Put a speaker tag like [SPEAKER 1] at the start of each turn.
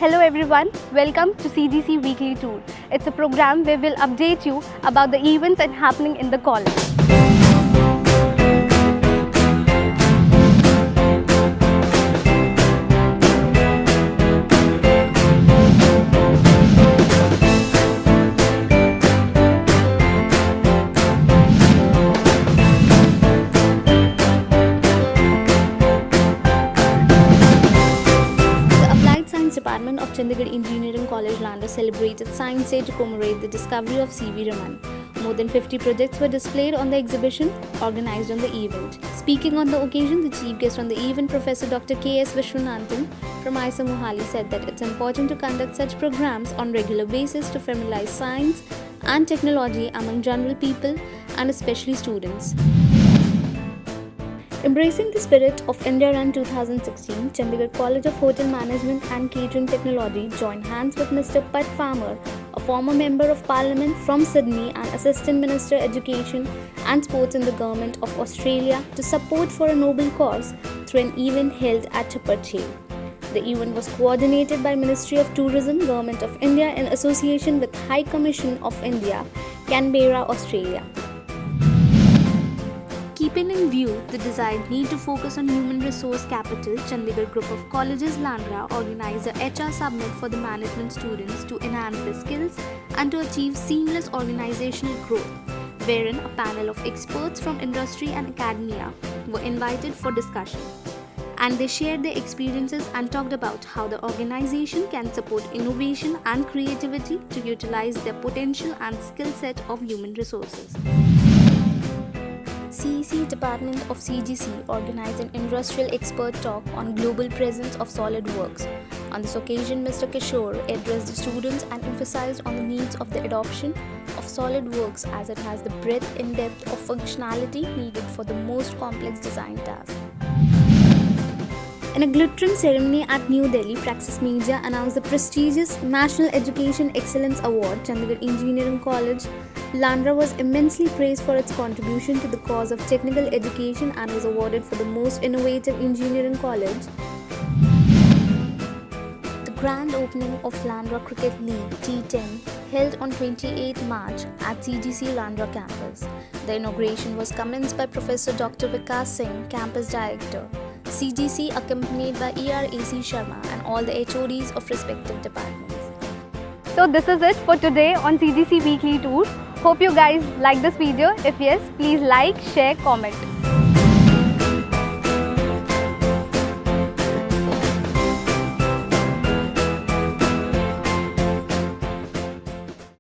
[SPEAKER 1] Hello everyone, welcome to CGC Weekly Tour. It's a program where we'll update you about the events and happening in the college. Department of Chandigarh Engineering College, Landra celebrated Science Day to commemorate the discovery of C.V. Raman. More than 50 projects were displayed on the exhibition organized on the event. Speaking on the occasion, the chief guest on the event, Professor Dr. K.S. Vishwanathan from IISER Mohali, said that it's important to conduct such programs on regular basis to familiarize science and technology among general people and especially students. Embracing the spirit of India Run 2016, Chandigarh College of Hotel Management and Catering Technology joined hands with Mr. Pat Farmer, a former Member of Parliament from Sydney and Assistant Minister Education and Sports in the Government of Australia, to support for a noble cause through an event held at Chappache. The event was coordinated by Ministry of Tourism, Government of India in association with High Commission of India, Canberra, Australia. Keeping in view the desired need to focus on human resource capital, Chandigarh Group of Colleges, Landra organized a HR Summit for the management students to enhance their skills and to achieve seamless organizational growth, wherein a panel of experts from industry and academia were invited for discussion. And they shared their experiences and talked about how the organization can support innovation and creativity to utilize their potential and skill set of human resources. CEC Department of CGC organized an industrial expert talk on global presence of SolidWorks. On this occasion, Mr. Kishore addressed the students and emphasized on the needs of the adoption of SolidWorks as it has the breadth and depth of functionality needed for the most complex design tasks. In a glittering ceremony at New Delhi, Praxis Media announced the prestigious National Education Excellence Award. Chandigarh Engineering College, Landra was immensely praised for its contribution to the cause of technical education and was awarded for the most innovative engineering college. The grand opening of Landra Cricket League T10 held on 28 March at CGC Landra campus. The inauguration was commenced by Professor Dr. Vikas Singh, Campus Director, CGC, accompanied by ER.A.C. Sharma and all the HODs of respective departments. So this is it for today on CGC Weekly Tour. Hope you guys like this video. If yes, please like, share, comment.